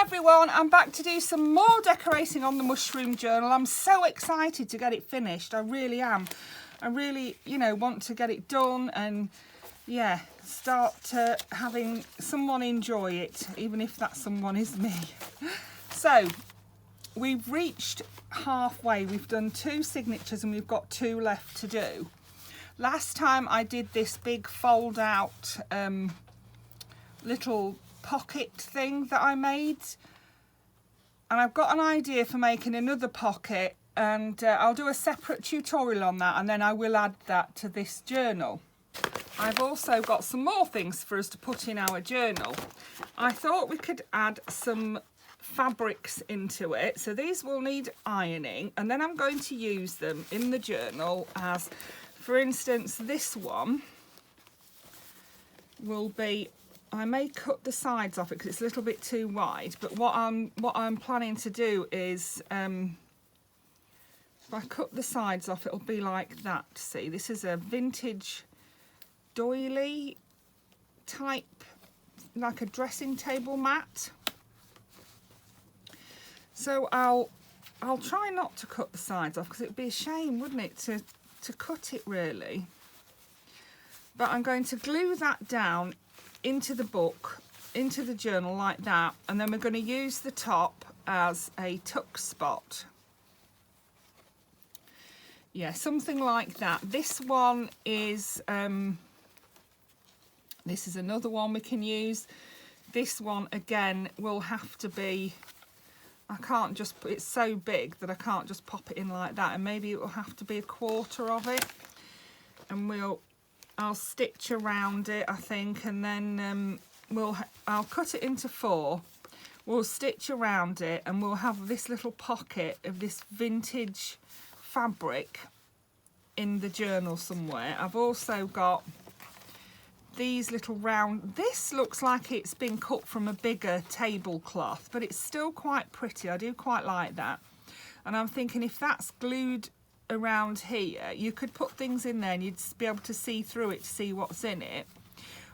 everyone, I'm back to do some more decorating on the mushroom journal. I'm so excited to get it finished. I really am. I really, want to get it done and yeah, start having someone enjoy it, even if that someone is me. So we've reached halfway. We've done 2 signatures and we've got 2 left to do. Last time I did this big fold out little pocket thing that I made, and I've got an idea for making another pocket, and I'll do a separate tutorial on that, and then I will add that to this journal. I've also got some more things for us to put in our journal. I thought we could add some fabrics into it, so these will need ironing, and then I'm going to use them in the journal as, for instance, this one will be, I may cut the sides off it because it's a little bit too wide, but what I'm planning to do is if I cut the sides off, it'll be like that. See, this is a vintage doily type, like a dressing table mat. So I'll try not to cut the sides off because it'd be a shame, wouldn't it, to cut it really. But I'm going to glue that down into the book, into the journal like that, and then we're going to use the top as a tuck spot. Yeah, something like that. This one is this is another one we can use. This one again will have to be, I can't just put, it's so big that I can't just pop it in like that, and maybe it will have to be 1/4 of it, and I'll stitch around it, I think, and then I'll cut it into 4. We'll stitch around it, and we'll have this little pocket of this vintage fabric in the journal somewhere. I've also got these little round, this looks like it's been cut from a bigger tablecloth, but it's still quite pretty. I do quite like that. And I'm thinking if that's glued around here, you could put things in there and you'd be able to see through it to see what's in it,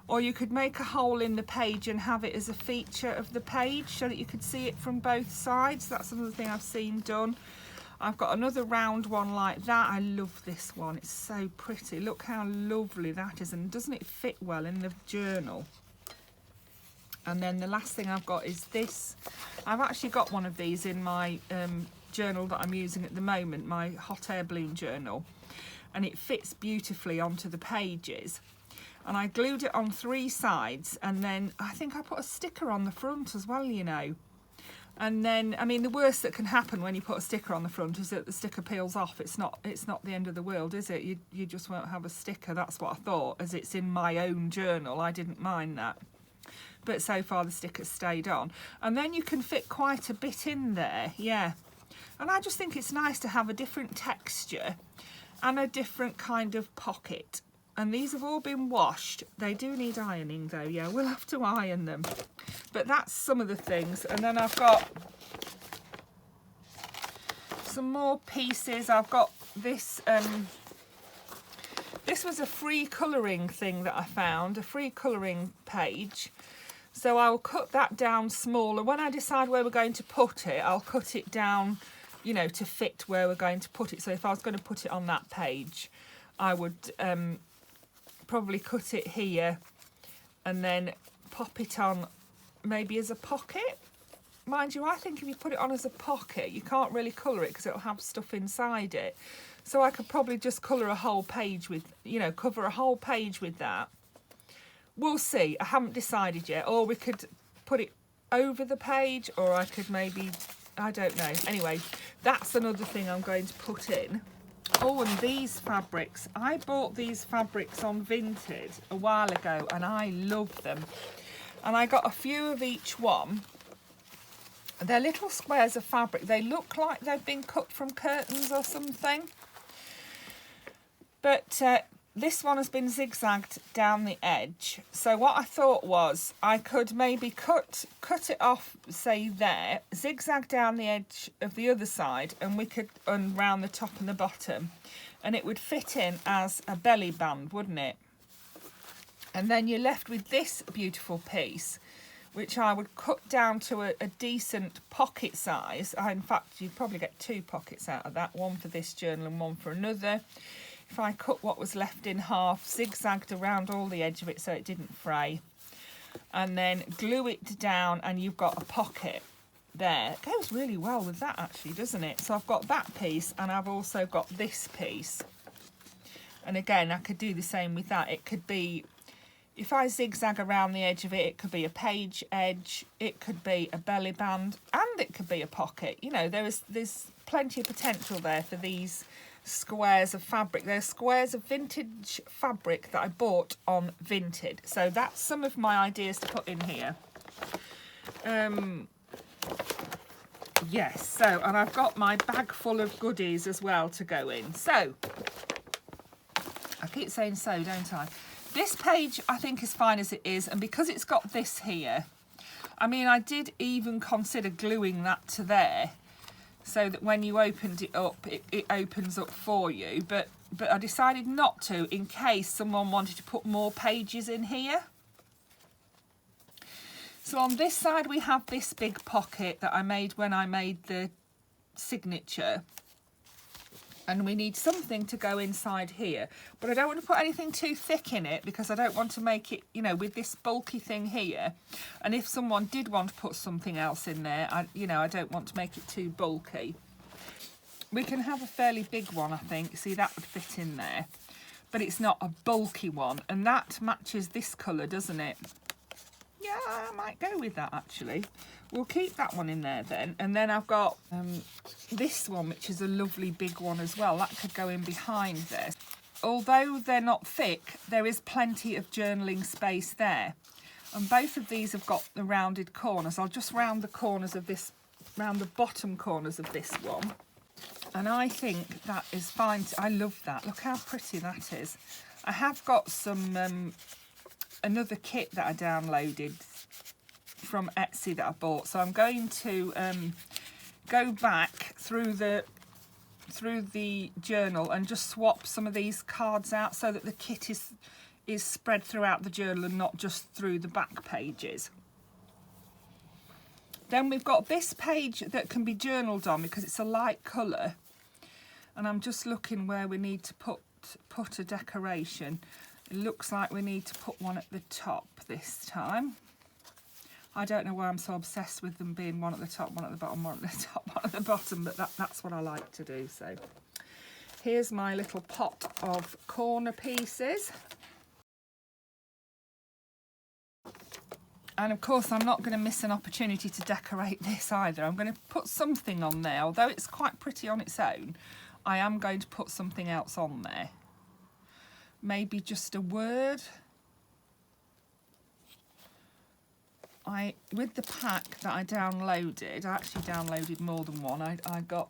or you could make a hole in the page and have it as a feature of the page so that you could see it from both sides. That's another thing I've seen done. I've got another round one like that. I love this one, it's so pretty. Look how lovely that is, and doesn't it fit well in the journal? And then the last thing I've got is this. I've actually got one of these in my journal that I'm using at the moment, my hot air balloon journal, and it fits beautifully onto the pages. And I glued it on 3 sides, and then I think I put a sticker on the front as well, and then, I mean, the worst that can happen when you put a sticker on the front is that the sticker peels off. It's not the end of the world, is it? You just won't have a sticker. That's what I thought, as it's in my own journal. I didn't mind that, but so far the sticker's stayed on. And then you can fit quite a bit in there, yeah. And I just think it's nice to have a different texture and a different kind of pocket. And these have all been washed. They do need ironing though, yeah, we'll have to iron them. But that's some of the things. And then I've got some more pieces. I've got this, this was a free colouring thing that I found, a free colouring page. So I'll cut that down smaller. When I decide where we're going to put it, I'll cut it down, to fit where we're going to put it. So if I was going to put it on that page, I would probably cut it here and then pop it on maybe as a pocket. Mind you, I think if you put it on as a pocket, you can't really colour it because it'll have stuff inside it. So I could probably just colour a whole page with, cover a whole page with that. We'll see. I haven't decided yet. Or we could put it over the page, or I could maybe, I don't know. Anyway, that's another thing I'm going to put in. Oh, and these fabrics. I bought these fabrics on Vinted a while ago and I love them. And I got a few of each one. They're little squares of fabric. They look like they've been cut from curtains or something. But this one has been zigzagged down the edge. So what I thought was I could maybe cut it off, say there, zigzag down the edge of the other side, and we could round the top and the bottom, and it would fit in as a belly band, wouldn't it? And then you're left with this beautiful piece, which I would cut down to a decent pocket size. In fact, you'd probably get 2 pockets out of that, one for this journal and one for another. If I cut what was left in half, zigzagged around all the edge of it so it didn't fray, and then glue it down, and you've got a pocket there. It goes really well with that actually, doesn't it? So I've got that piece, and I've also got this piece. And again, I could do the same with that. It could be, if I zigzag around the edge of it, it could be a page edge, it could be a belly band, and it could be a pocket. You know, there's plenty of potential there for these squares of fabric. They're squares of vintage fabric that I bought on Vinted. So that's some of my ideas to put in here. Yes, so, and I've got my bag full of goodies as well to go in. So, I keep saying so, don't I? This page I think is fine as it is, and because it's got this here, I mean, I did even consider gluing that to there, so that when you opened it up, it opens up for you. But I decided not to, in case someone wanted to put more pages in here. So on this side we have this big pocket that I made when I made the signature. And we need something to go inside here. But I don't want to put anything too thick in it, because I don't want to make it, you know, with this bulky thing here. And if someone did want to put something else in there, I don't want to make it too bulky. We can have a fairly big one, I think. See, that would fit in there. But it's not a bulky one. And that matches this colour, doesn't it? Yeah, I might go with that actually. We'll keep that one in there then. And then I've got this one, which is a lovely big one as well. That could go in behind this. Although they're not thick, there is plenty of journaling space there. And both of these have got the rounded corners. I'll just round the corners of this, round the bottom corners of this one. And I think that is fine. I love that. Look how pretty that is. I have got some another kit that I downloaded from Etsy that I bought, so I'm going to go back through the journal and just swap some of these cards out so that the kit is spread throughout the journal and not just through the back pages. Then we've got this page that can be journaled on because it's a light colour, and I'm just looking where we need to put a decoration. It looks like we need to put one at the top this time. I don't know why I'm so obsessed with them being one at the top, one at the bottom, one at the top, one at the bottom, but that's what I like to do. So here's my little pot of corner pieces. And of course I'm not going to miss an opportunity to decorate this either. I'm going to put something on there. Although it's quite pretty on its own, I am going to put something else on there. Maybe just a word. With the pack that I downloaded, I actually downloaded more than one. I got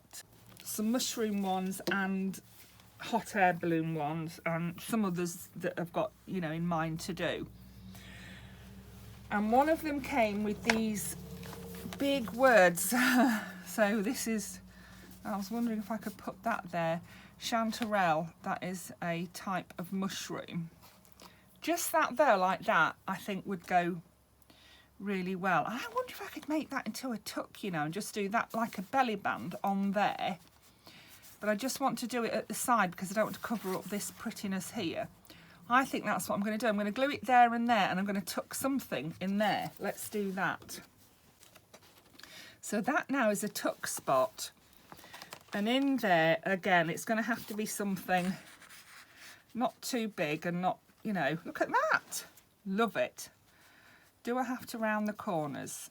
some mushroom ones and hot air balloon ones, and some others that I've got, you know, in mind to do. And one of them came with these big words. So this is, I was wondering if I could put that there. Chanterelle, that is a type of mushroom. Just that there, like that, I think would go really well. I wonder if I could make that into a tuck, you know, and just do that like a belly band on there. But I just want to do it at the side because I don't want to cover up this prettiness here. I think that's what I'm going to do. I'm going to glue it there and there, and I'm going to tuck something in there. Let's do that. So that now is a tuck spot. And in there, again, it's going to have to be something not too big and not, you know, look at that. Love it. Do I have to round the corners?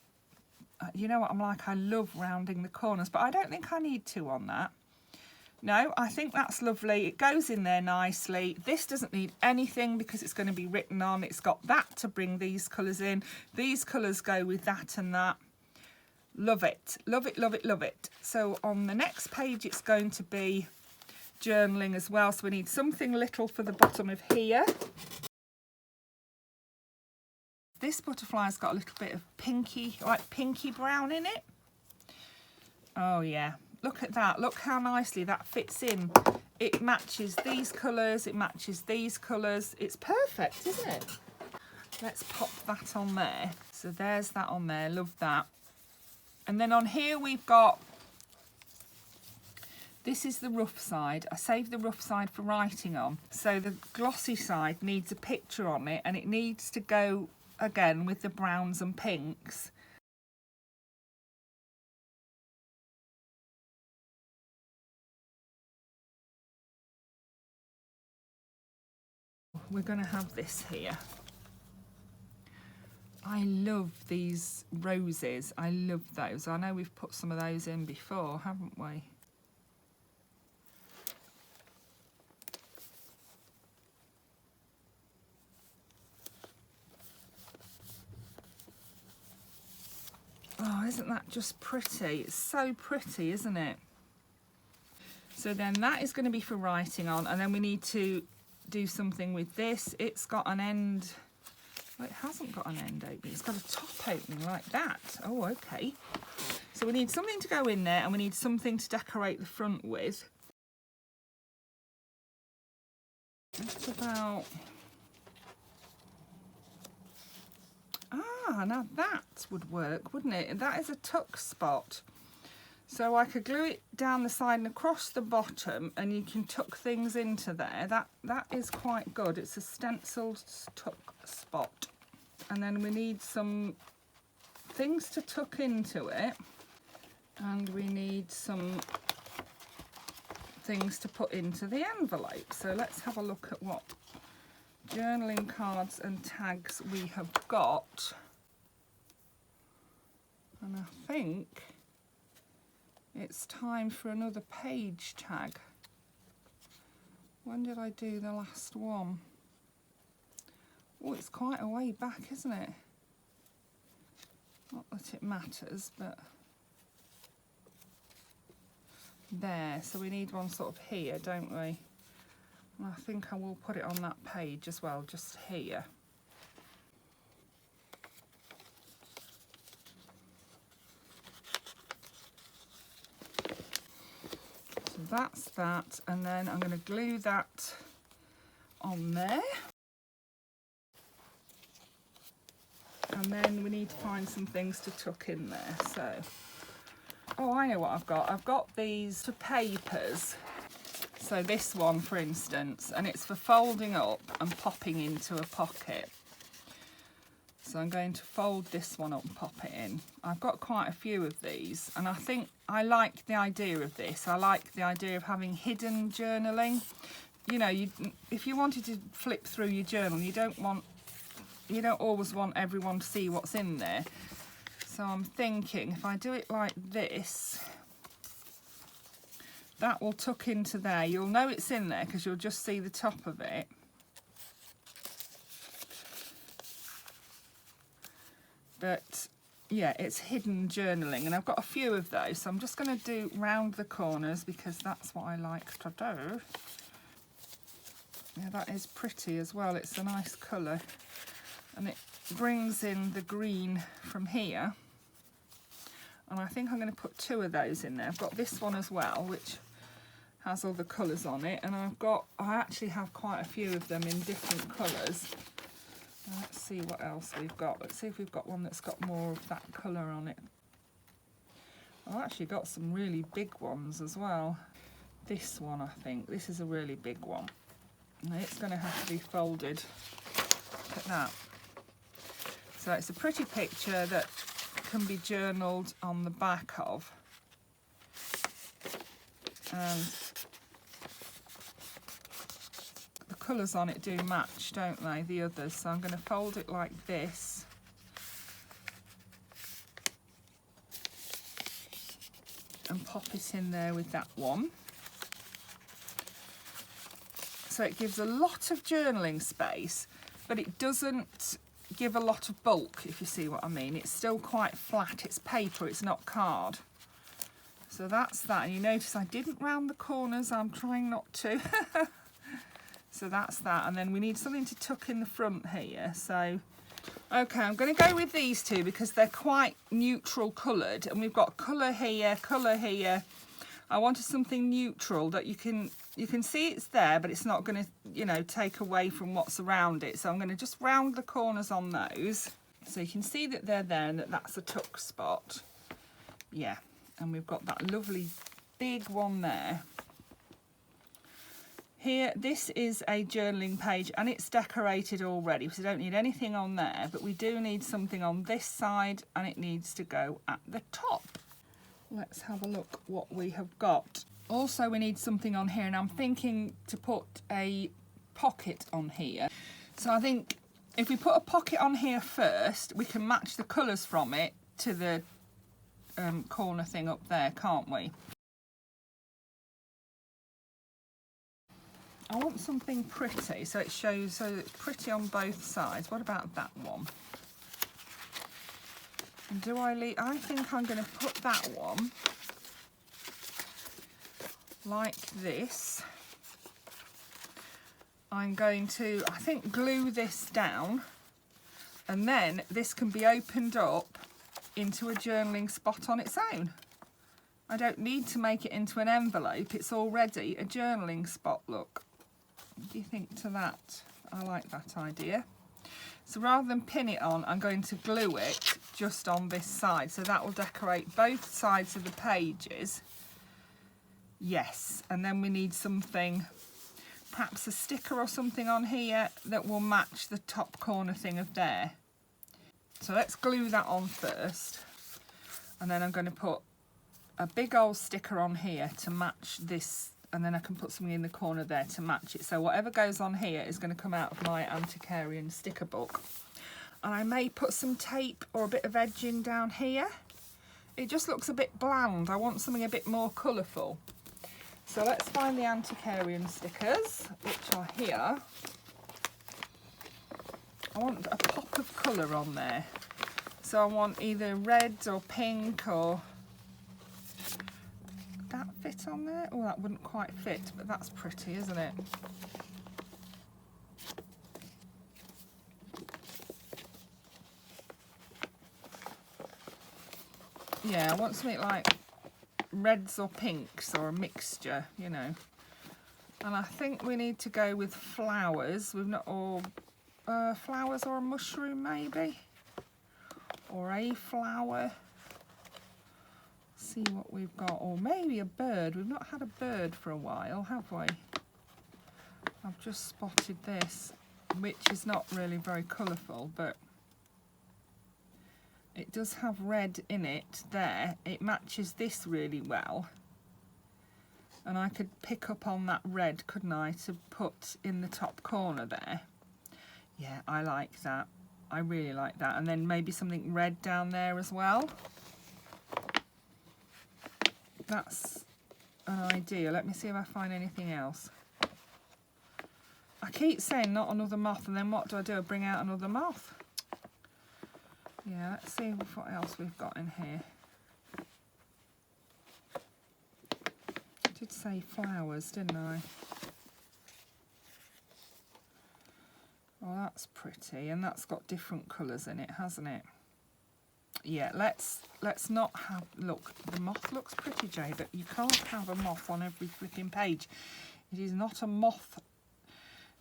You know what I'm like, I love rounding the corners, but I don't think I need to on that. No, I think that's lovely. It goes in there nicely. This doesn't need anything because it's going to be written on. It's got that to bring these colours in. These colours go with that and that. Love it, love it, love it, love it. So on the next page, it's going to be journaling as well. So we need something little for the bottom of here. This butterfly's got a little bit of pinky, like pinky brown in it. Oh yeah, look at that. Look how nicely that fits in. It matches these colours, it matches these colours. It's perfect, isn't it? Let's pop that on there. So there's that on there, love that. And then on here we've got, this is the rough side. I saved the rough side for writing on. So the glossy side needs a picture on it, and it needs to go again with the browns and pinks. We're going to have this here. I love these roses. I love those. I know we've put some of those in before, haven't we? Oh, isn't that just pretty? It's so pretty, isn't it? So then that is going to be for writing on, and then we need to do something with this. It's got an end. Well, it hasn't got an end opening. It's got a top opening like that. Oh, okay. So we need something to go in there, and we need something to decorate the front with. That's about... Ah, now that would work, wouldn't it? And that is a tuck spot. So I could glue it down the side and across the bottom, and you can tuck things into there. That is quite good. It's a stenciled tuck spot. And then we need some things to tuck into it, and we need some things to put into the envelope. So let's have a look at what journaling cards and tags we have got. And I think it's time for another page tag. When did I do the last one? Oh, it's quite a way back, isn't it? Not that it matters, but there. So we need one sort of here, don't we? And I think I will put it on that page as well, just here. So that's that, and then I'm going to glue that on there. And then we need to find some things to tuck in there. So, oh, I know what I've got. I've got these papers. So this one, for instance, and it's for folding up and popping into a pocket. So I'm going to fold this one up and pop it in. I've got quite a few of these, and I think I like the idea of this. I like the idea of having hidden journaling. You know, if you wanted to flip through your journal, you don't always want everyone to see what's in there. So I'm thinking if I do it like this, that will tuck into there. You'll know it's in there because you'll just see the top of it. But yeah, it's hidden journaling, and I've got a few of those. So I'm just going to do round the corners because that's what I like to do. Yeah, that is pretty as well. It's a nice colour, and it brings in the green from here. And I think I'm going to put two of those in there. I've got this one as well, which has all the colours on it, and I actually have quite a few of them in different colours. Let's see what else we've got. Let's see if we've got one that's got more of that colour on it. I've actually got some really big ones as well. This one, I think, this is a really big one. Now it's going to have to be folded. Look at that. So it's a pretty picture that can be journaled on the back of. And the colours on it do match, don't they, the others? So I'm going to fold it like this. And pop it in there with that one. So it gives a lot of journaling space, but it doesn't give a lot of bulk, if you see what I mean. It's still quite flat. It's paper, it's not card. So that's that. And you notice I didn't round the corners. I'm trying not to. So that's that. And then we need something to tuck in the front here. So, okay, I'm going to go with these two because they're quite neutral coloured. And we've got colour here, colour here. I wanted something neutral that you can see it's there, but it's not going to, you know, take away from what's around it. So I'm going to just round the corners on those. So you can see that they're there and that that's a tuck spot. Yeah, and we've got that lovely big one there. Here, this is a journaling page and it's decorated already, so we don't need anything on there, but we do need something on this side and it needs to go at the top. Let's have a look what we have got. Also, we need something on here, and I'm thinking to put a pocket on here. So I think if we put a pocket on here first, we can match the colours from it to the corner thing up there, can't we? I want something pretty, so it shows, so it's pretty on both sides. What about that one? And do I leave? I think I'm going to put that one like this. I'm going to, I think, glue this down, and then this can be opened up into a journaling spot on its own. I don't need to make it into an envelope, it's already a journaling spot, look. What do you think to that? I like that idea. So rather than pin it on, I'm going to glue it just on this side, so that will decorate both sides of the pages. Yes, and then we need something, perhaps a sticker or something on here that will match the top corner thing of there. So let's glue that on first, and then I'm going to put a big old sticker on here to match this, and then I can put something in the corner there to match it. So whatever goes on here is going to come out of my antiquarian sticker book. And I may put some tape or a bit of edging down here. It just looks a bit bland. I want something a bit more colourful. So let's find the antiquarian stickers, which are here. I want a pop of colour on there. So I want either red or pink, or would that fit on there? Oh, that wouldn't quite fit, but that's pretty, isn't it? Yeah, I want something like reds or pinks, or a mixture, you know. And I think we need to go with flowers. We've not, or flowers or a mushroom maybe, or a flower. See what we've got, or maybe a bird. We've not had a bird for a while, have we? I've just spotted this, which is not really very colourful, but it does have red in it there. It matches this really well. And I could pick up on that red, couldn't I, to put in the top corner there. Yeah, I like that. I really like that. And then maybe something red down there as well. That's an idea. Let me see if I find anything else. I keep saying not another moth, and then what do? I bring out another moth. Yeah, let's see what else we've got in here. I did say flowers, didn't I? Oh, that's pretty, and that's got different colours in it, hasn't it? Yeah, let's not have, look, the moth looks pretty, Jay, but you can't have a moth on every flipping page. It is not a moth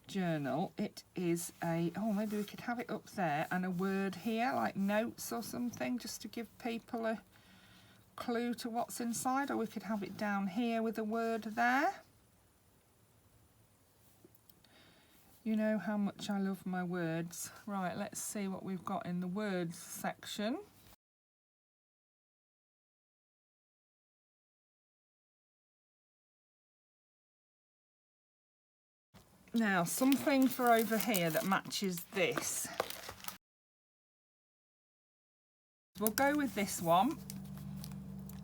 journal, it is a, oh, maybe we could have it up there and a word here, like notes or something, just to give people a clue to what's inside, or we could have it down here with a word there. You know how much I love my words. Right, let's see what we've got in the words section. Now, something for over here that matches this. We'll go with this one.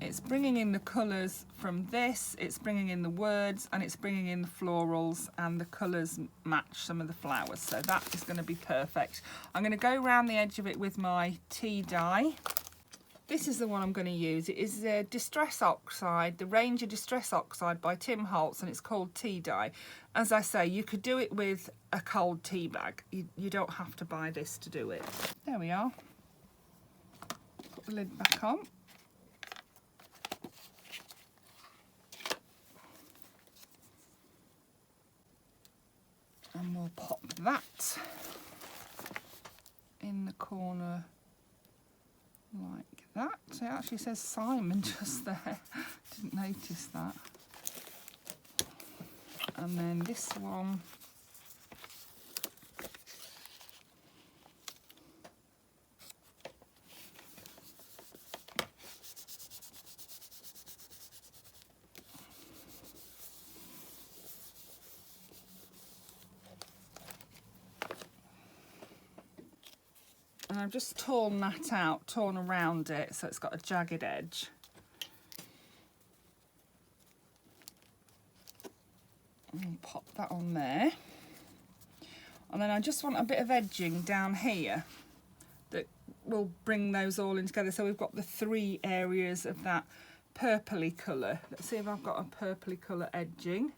It's bringing in the colours from this, it's bringing in the words, and it's bringing in the florals, and the colours match some of the flowers. So that is going to be perfect. I'm going to go around the edge of it with my tea dye. This is the one I'm going to use. It is Distress Oxide, the Ranger Distress Oxide by Tim Holtz, and it's called Tea Dye. As I say, you could do it with a cold tea bag. You don't have to buy this to do it. There we are. Put the lid back on. And we'll pop that in the corner like that. So it actually says Simon just there. Didn't notice that. And then this one, and I've just torn that out, torn around it, so it's got a jagged edge. And pop that on there. And then I just want a bit of edging down here that will bring those all in together. So we've got the 3 areas of that purpley colour. Let's see if I've got a purpley colour edging.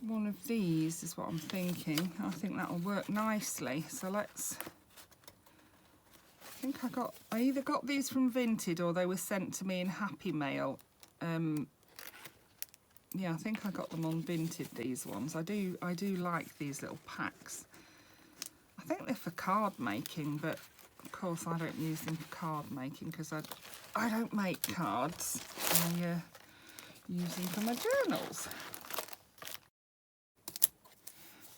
One of these is what I'm thinking. I think that'll work nicely. So let's... I think I either got these from Vinted or they were sent to me in Happy Mail. Yeah, I think I got them on Vinted, these ones. I do like these little packs. I think they're for card making, but of course I don't use them for card making because I don't make cards. I use them for my journals.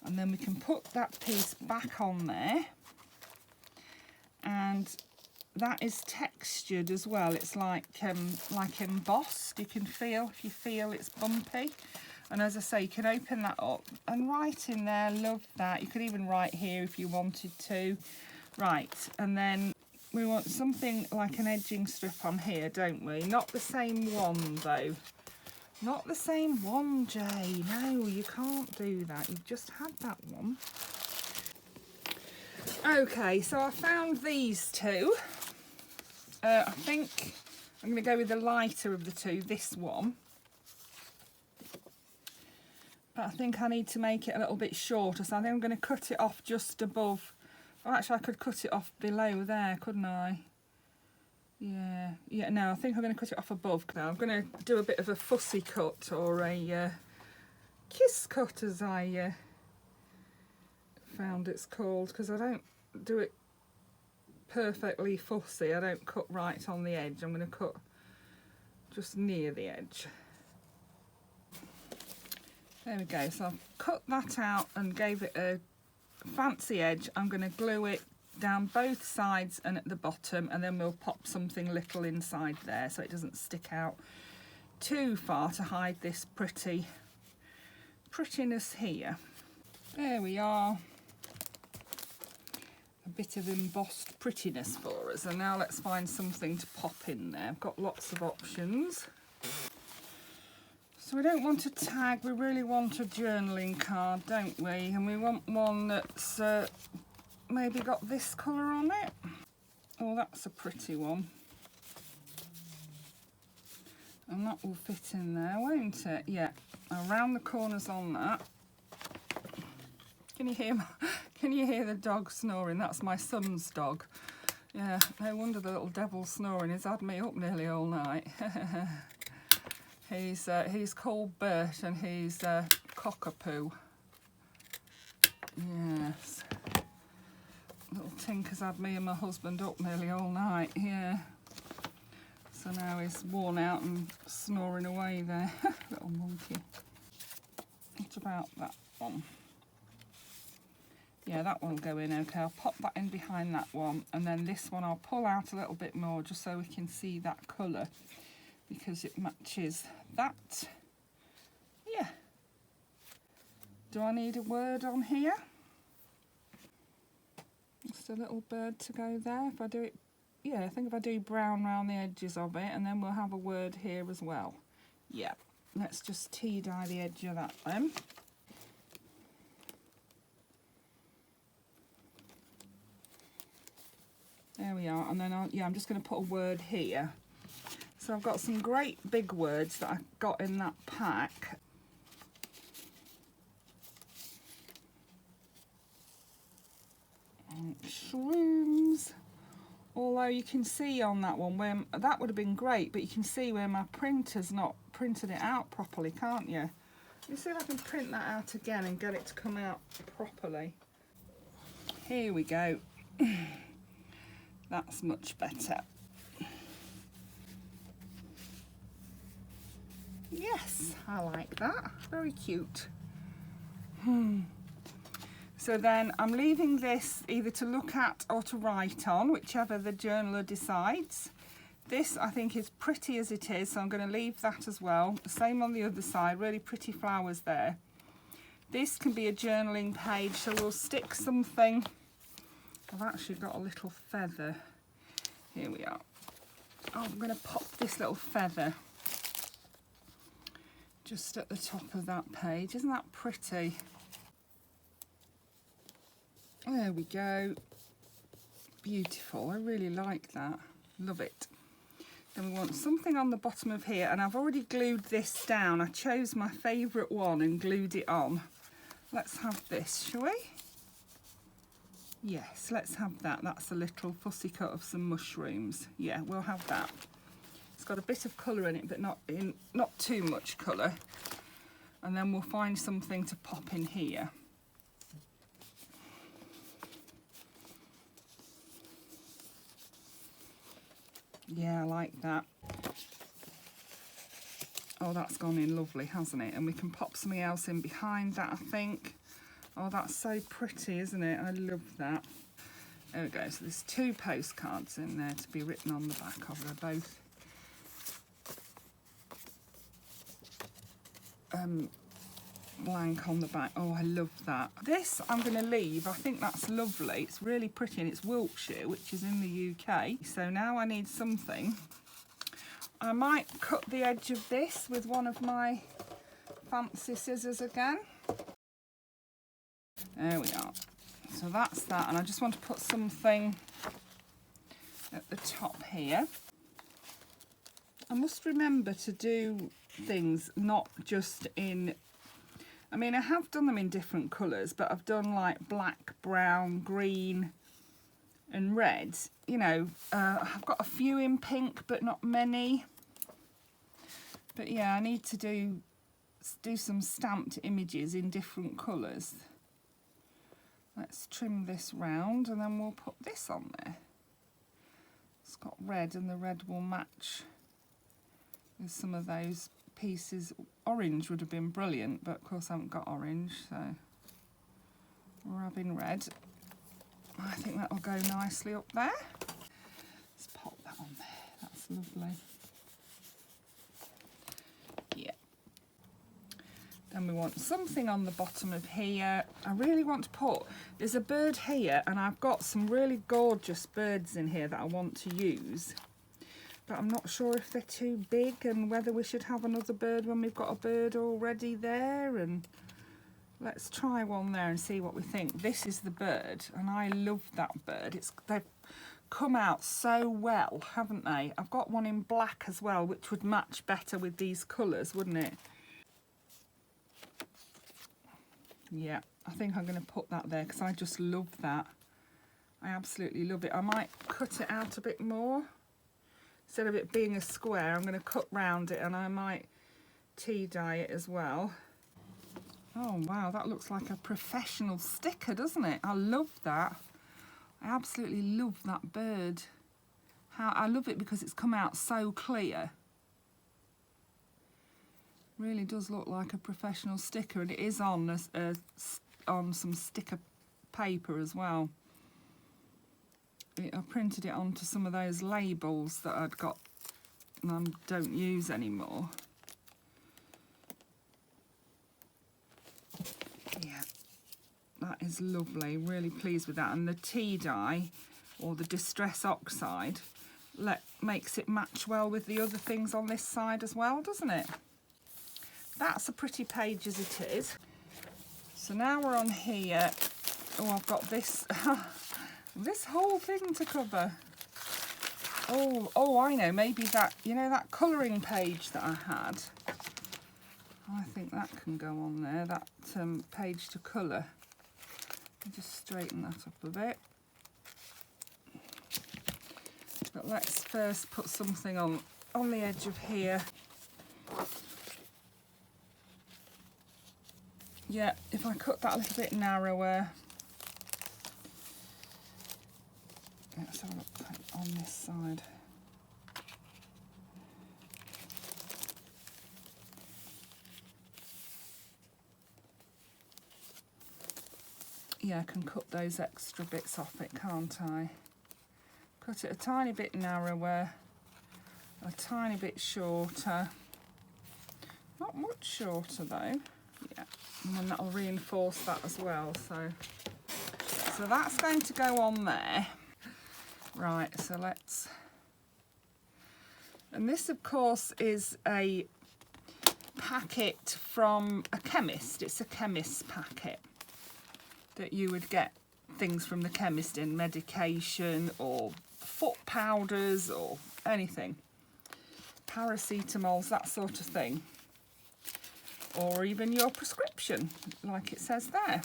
And then we can put that piece back on there. And that is textured as well. It's like embossed. You can feel, if you feel it's bumpy. And as I say, you can open that up and write in there, love that. You could even write here if you wanted to. Right, and then we want something like an edging strip on here, don't we? Not the same one though. Not the same one, Jay. No, you can't do that. You've just had that one. Okay, so I found these two. I think I'm going to go with the lighter of the two, this one. But I think I need to make it a little bit shorter, so I think I'm going to cut it off just above. Oh, actually, I could cut it off below there, couldn't I? Yeah, no, I think I'm going to cut it off above now. I'm going to do a bit of a fussy cut or a kiss cut, as I found it's called, because I don't do it perfectly fussy. I don't cut right on the edge. I'm going to cut just near the edge. There we go. So I've cut that out and gave it a fancy edge. I'm going to glue it down both sides and at the bottom, and then we'll pop something little inside there so it doesn't stick out too far to hide this prettiness here. There we are. A bit of embossed prettiness for us, and now let's find something to pop in there. I've got lots of options. So we don't want a tag, we really want a journaling card, don't we? And we want one that's maybe got this colour on it. Oh, that's a pretty one. And that will fit in there, won't it? Yeah, around the corners on that. Can you hear the dog snoring? That's my son's dog. Yeah, no wonder the little devil's snoring. He's had me up nearly all night. He's called Bert and he's cockapoo. Yes. Little Tinker's had me and my husband up nearly all night. Yeah. So now he's worn out and snoring away there. Little monkey. What about that one? Yeah, that one will go in okay. I'll pop that in behind that one, and then this one I'll pull out a little bit more just so we can see that colour because it matches that. Yeah. Do I need a word on here? Just a little bird to go there. If I do it, yeah, I think if I do brown around the edges of it, and then we'll have a word here as well. Yeah, let's just tea dye the edge of that then. There we are, and then I'm just going to put a word here. So I've got some great big words that I got in that pack. Shrooms. Although you can see on that one where that would have been great, but you can see where my printer's not printed it out properly, can't you? Let me see if I can print that out again and get it to come out properly. Here we go. That's much better. Yes, I like that. Very cute. So then I'm leaving this either to look at or to write on, whichever the journaler decides. This I think is pretty as it is, so I'm going to leave that as well. The same on the other side, really pretty flowers there. This can be a journaling page, so we'll stick something. I've actually got a little feather. Here we are. Oh, I'm going to pop this little feather just at the top of that page. Isn't that pretty? There we go. Beautiful. I really like that. Love it. Then we want something on the bottom of here, and I've already glued this down. I chose my favourite one and glued it on. Let's have this, shall we? Yes, let's have that. That's a little fussy cut of some mushrooms. Yeah, we'll have that. It's got a bit of colour in it, but not too much colour. And then we'll find something to pop in here. Yeah, I like that. Oh, that's gone in lovely, hasn't it? And we can pop something else in behind that, I think. Oh, that's so pretty, isn't it? I love that. There we go. So there's 2 postcards in there to be written on the back of. They're both blank on the back. Oh, I love that. This I'm going to leave. I think that's lovely. It's really pretty, and it's Wiltshire, which is in the UK. So now I need something. I might cut the edge of this with one of my fancy scissors again. There we are. So that's that, and I just want to put something at the top here. I must remember to do things not just in, I mean, I have done them in different colours, but I've done like black, brown, green and red. You know, I've got a few in pink, but not many. But yeah, I need to do some stamped images in different colours. Let's trim this round, and then we'll put this on there. It's got red, and the red will match with some of those pieces. Orange would have been brilliant, but of course I haven't got orange, so we're having red. I think that'll go nicely up there. Let's pop that on there. That's lovely. Yeah. Then we want something on the bottom of here. I really want to put, there's a bird here, and I've got some really gorgeous birds in here that I want to use. But I'm not sure if they're too big, and whether we should have another bird when we've got a bird already there. And let's try one there and see what we think. This is the bird, and I love that bird. They've come out so well, haven't they? I've got one in black as well, which would match better with these colours, wouldn't it? Yeah, I think I'm going to put that there because I just love that. I absolutely love it. I might cut it out a bit more. Instead of it being a square, I'm going to cut round it, and I might tea dye it as well. Oh wow, that looks like a professional sticker, doesn't it? I love that. I absolutely love that bird. I love it because it's come out so clear. Really does look like a professional sticker, and it is on some sticker paper as well. I printed it onto some of those labels that I'd got and I don't use anymore. Yeah, that is lovely. Really pleased with that. And the tea dye, or the Distress Oxide, makes it match well with the other things on this side as well, doesn't it? That's a pretty page as it is. So now we're on here. Oh, I've got this this whole thing to cover. Oh, I know, maybe that, you know, that colouring page that I had. I think that can go on there, that page to colour. I'll just straighten that up a bit. But let's first put something on the edge of here. Yeah, if I cut that a little bit narrower. Let's have a look on this side. Yeah, I can cut those extra bits off it, can't I? Cut it a tiny bit narrower, a tiny bit shorter. Not much shorter though. Yeah, and then that'll reinforce that as well. So that's going to go on there. Right, so let's... And this, of course, is a packet from a chemist. It's a chemist's packet that you would get things from the chemist in, medication or foot powders or anything. Paracetamols, that sort of thing. Or even your prescription, like it says there.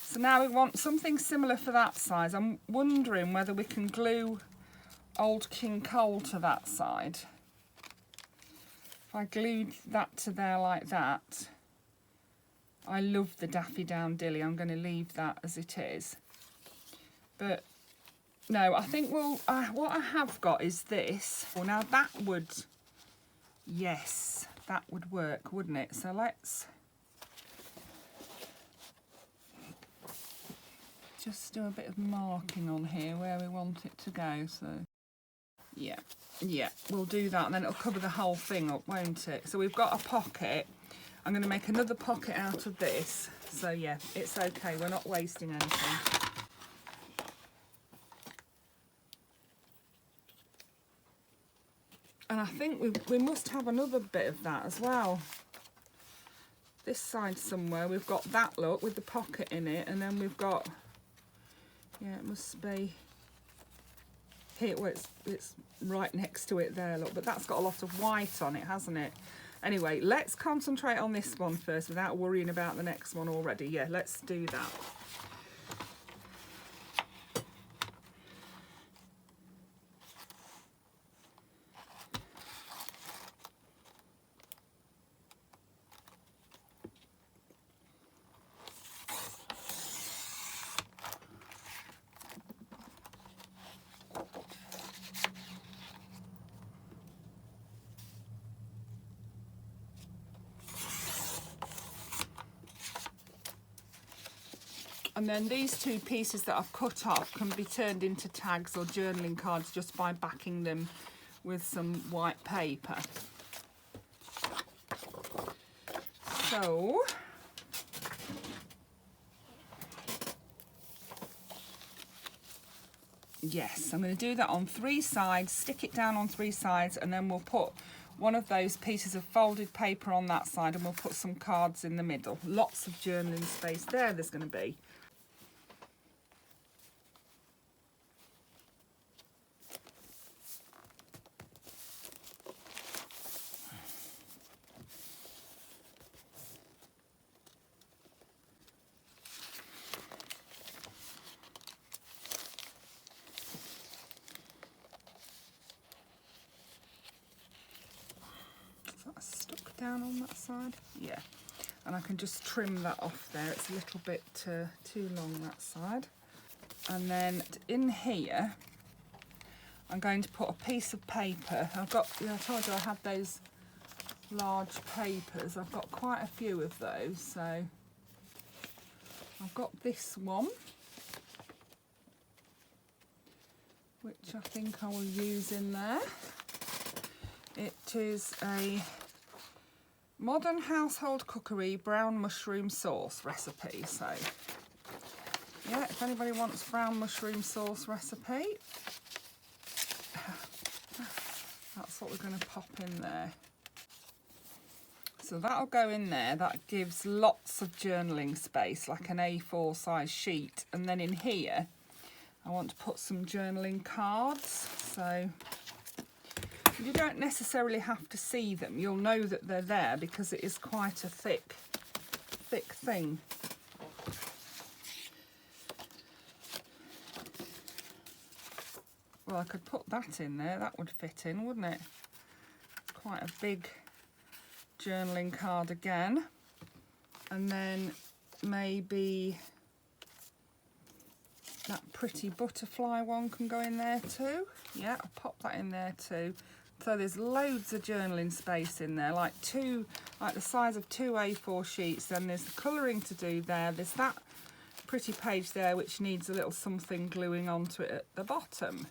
So now we want something similar for that size. I'm wondering whether we can glue Old King Cole to that side. If I glued that to there like that. I love the Daffy Down Dilly. I'm going to leave that as it is. But no, I think we'll... what I have got is this. Well, now that would... Yes, that would work, wouldn't it? So let's... just do a bit of marking on here where we want it to go. So yeah, we'll do that, and then it'll cover the whole thing up, won't it? So we've got a pocket. I'm going to make another pocket out of this. So yeah, it's okay, we're not wasting anything. And I think we must have another bit of that as well. This side somewhere we've got that look with the pocket in it, and then we've got... Yeah, it must be here. Well, it's right next to it there, look. But that's got a lot of white on it, hasn't it? Anyway, let's concentrate on this one first without worrying about the next one already. Yeah, let's do that. And then these two pieces that I've cut off can be turned into tags or journaling cards just by backing them with some white paper. So, yes, I'm going to do that on 3 sides, stick it down on 3 sides, and then we'll put one of those pieces of folded paper on that side, and we'll put some cards in the middle. Lots of journaling space there, there's going to be. Stuck down on that side, yeah, and I can just trim that off there. It's a little bit too long that side. And then in here I'm going to put a piece of paper. I've got, I told you I had those large papers. I've got quite a few of those, so I've got this one, which I think I will use in there. It is a Modern Household Cookery brown mushroom sauce recipe. So yeah, if anybody wants brown mushroom sauce recipe, that's what we're going to pop in there. So that'll go in there. That gives lots of journaling space, like an A4 size sheet. And then in here I want to put some journaling cards. So you don't necessarily have to see them. You'll know that they're there because it is quite a thick thing. Well, I could put that in there. That would fit in, wouldn't it? Quite a big journaling card again. And then maybe that pretty butterfly one can go in there too. Yeah, I'll pop that in there too. So there's loads of journaling space in there, like the size of 2 A4 sheets. Then there's the colouring to do there. There's that pretty page there which needs a little something gluing onto it at the bottom.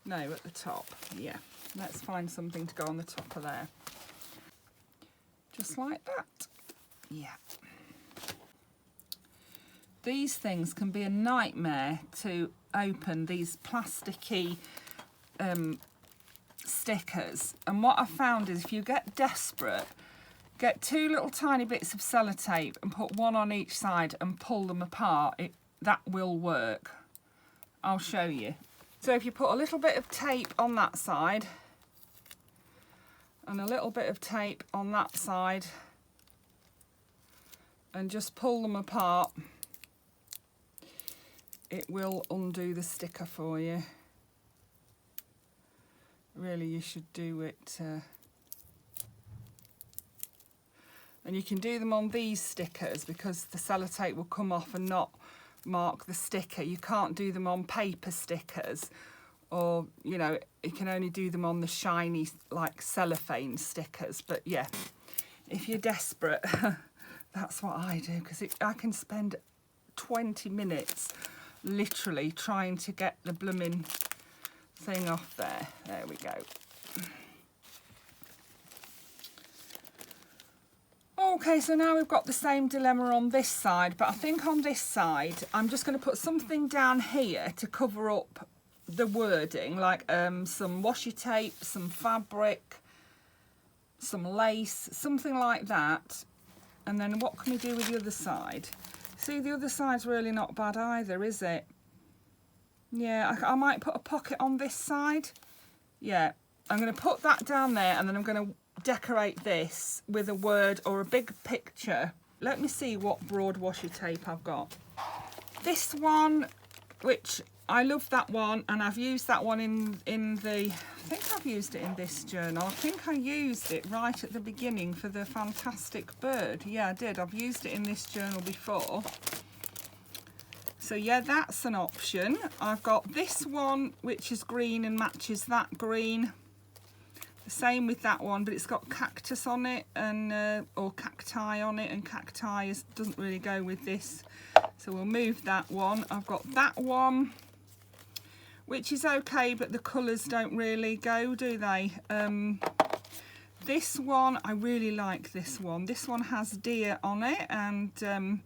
No, at the top. Yeah, let's find something to go on the top of there. Just like that. Yeah. These things can be a nightmare to open, these plasticky stickers. And what I've found is if you get desperate, get 2 little tiny bits of sellotape and put one on each side and pull them apart. That will work. I'll show you. So if you put a little bit of tape on that side and a little bit of tape on that side and just pull them apart, it will undo the sticker for you. Really, you should do it. And you can do them on these stickers because the sellotape will come off and not mark the sticker. You can't do them on paper stickers, or, you know, you can only do them on the shiny, like, cellophane stickers. But yeah, if you're desperate, that's what I do, because I can spend 20 minutes literally trying to get the blooming thing off there. There we go. Okay, so now we've got the same dilemma on this side, but I think on this side I'm just going to put something down here to cover up the wording, like some washi tape, some fabric, some lace, something like that. And then what can we do with the other side? See, the other side's really not bad either, is it? Yeah, I might put a pocket on this side. Yeah, I'm going to put that down there, and then I'm going to decorate this with a word or a big picture. Let me see what broad washi tape I've got. This one, which I love that one, and I've used that one in the, I think I've used it in this journal. I think I used it right at the beginning for the fantastic bird. Yeah, I did. I've used it in this journal before. So yeah, that's an option. I've got this one, which is green and matches that green. The same with that one, but it's got cactus on it, and or cacti on it, and cacti doesn't really go with this. So we'll move that one. I've got that one, which is okay, but the colours don't really go, do they? This one, I really like this one. This one has deer on it, and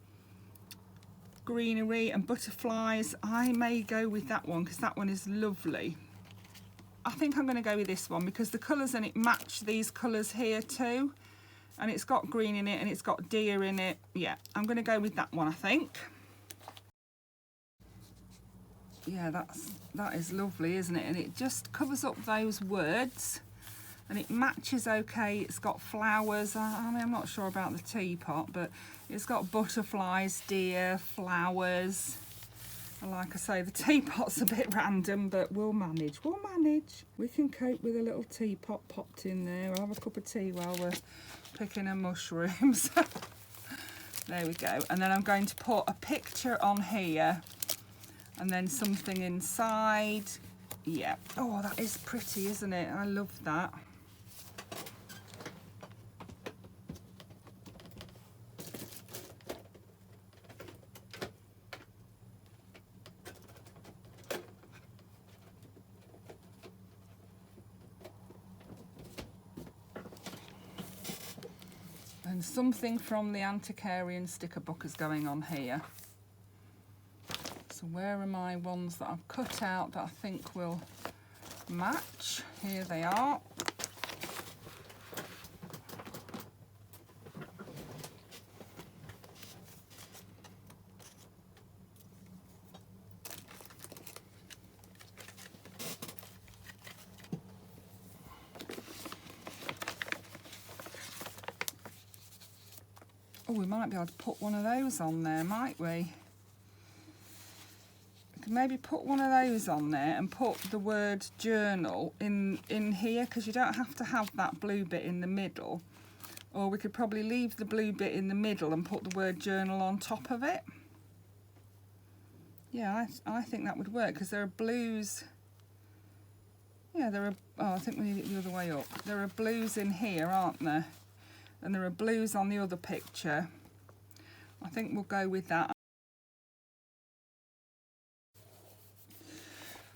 greenery and butterflies. I may go with that one because that one is lovely. I think I'm going to go with this one because the colours in it match these colours here too, and it's got green in it and it's got deer in it. Yeah, I'm going to go with that one, I think. Yeah, that is lovely, isn't it? And it just covers up those words, and it matches okay. It's got flowers. I mean, I'm not sure about the teapot, but it's got butterflies, deer, flowers. And like I say, the teapot's a bit random, but we'll manage. We'll manage. We can cope with a little teapot popped in there. We'll have a cup of tea while we're picking our mushrooms. There we go. And then I'm going to put a picture on here, and then something inside. Yeah. Oh, that is pretty, isn't it? I love that. And something from the Antiquarian sticker book is going on here. So where are my ones that I've cut out that I think will match? Here they are. Oh, we might be able to put one of those on there, might we? We could maybe put one of those on there and put the word journal in here, because you don't have to have that blue bit in the middle. Or we could probably leave the blue bit in the middle and put the word journal on top of it. Yeah, I think that would work because there are blues. Yeah, there are, oh, I think we need it the other way up. There are blues in here, aren't there? And there are blues on the other picture. I think we'll go with that.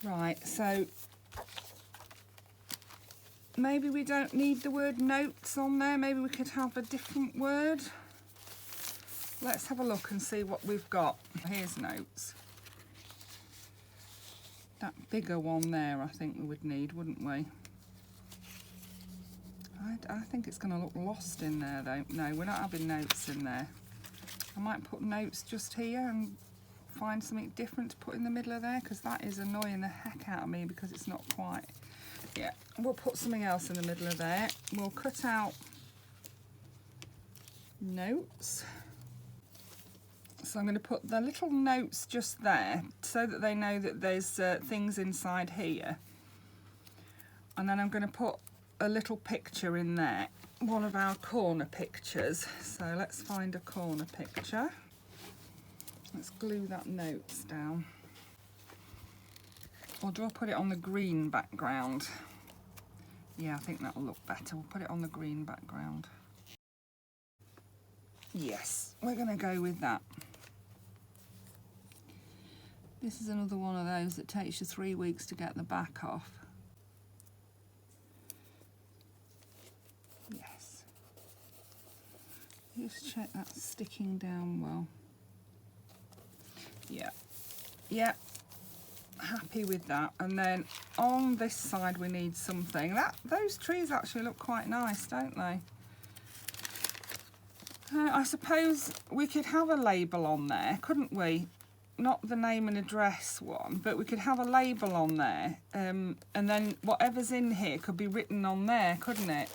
Right, so maybe we don't need the word notes on there. Maybe we could have a different word. Let's have a look and see what we've got. Here's notes. That bigger one there, I think we would need, wouldn't we? I think it's going to look lost in there, though. No, we're not having notes in there. I might put notes just here and find something different to put in the middle of there, because that is annoying the heck out of me because it's not quite. Yeah, we'll put something else in the middle of there. We'll cut out notes. So I'm going to put the little notes just there so that they know that there's things inside here. And then I'm going to put a little picture in there, one of our corner pictures. So let's find a corner picture. Let's glue that notes down. Or do I put it on the green background? Yeah, I think that'll look better. We'll put it on the green background. Yes, we're going to go with that. This is another one of those that takes you 3 weeks to get the back off. Yes. Just check that's sticking down well. Yeah. Yeah. Happy with that. And then on this side we need something. Those trees actually look quite nice, don't they? I suppose we could have a label on there, couldn't we? Not the name and address one, but we could have a label on there, and then whatever's in here could be written on there, couldn't it?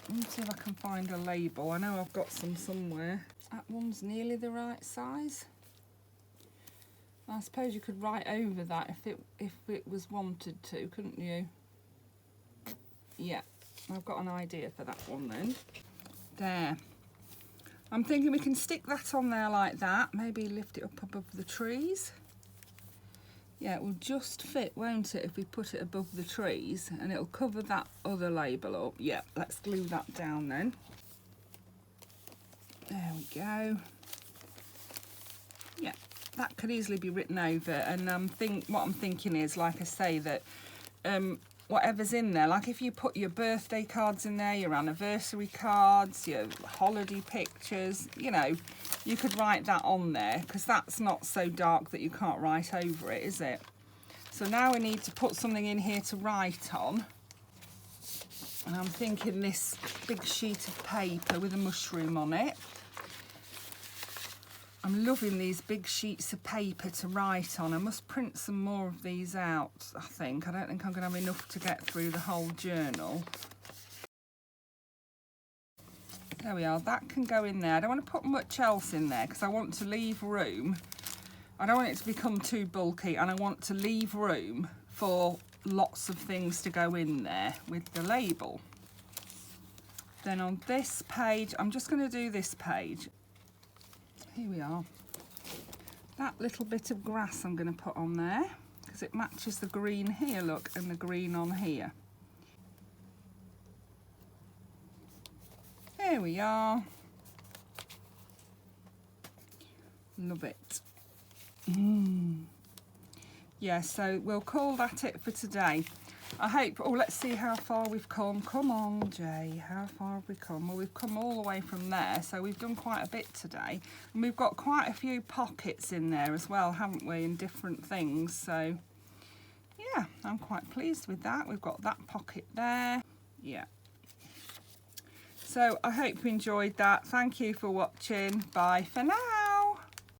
Let me see if I can find a label. I know I've got some somewhere. That one's nearly the right size. I suppose you could write over that if it was wanted to, couldn't you? Yeah, I've got an idea for that one then. There. I'm thinking we can stick that on there like that, maybe lift it up above the trees. Yeah, it will just fit, won't it, if we put it above the trees, and it'll cover that other label up. Yeah, let's glue that down then. There we go. Yeah, that could easily be written over, and what I'm thinking is, like I say, that whatever's in there, like if you put your birthday cards in there, your anniversary cards, your holiday pictures, you know, you could write that on there, because that's not so dark that you can't write over it, is it? So now we need to put something in here to write on. And I'm thinking this big sheet of paper with a mushroom on it. I'm loving these big sheets of paper to write on. I must print some more of these out, I think. I don't think I'm going to have enough to get through the whole journal. There we are, that can go in there. I don't want to put much else in there because I want to leave room. I don't want it to become too bulky, and I want to leave room for lots of things to go in there with the label. Then on this page, I'm just going to do this page. Here we are. That little bit of grass I'm going to put on there because it matches the green here, look, and the green on here. There we are. Love it. Yeah, so we'll call that it for today. I hope, oh, let's see how far we've come. Come on, Jay, how far have we come? Well, we've come all the way from there, so we've done quite a bit today. And we've got quite a few pockets in there as well, haven't we, in different things. So, yeah, I'm quite pleased with that. We've got that pocket there. Yeah. So, I hope you enjoyed that. Thank you for watching. Bye for now.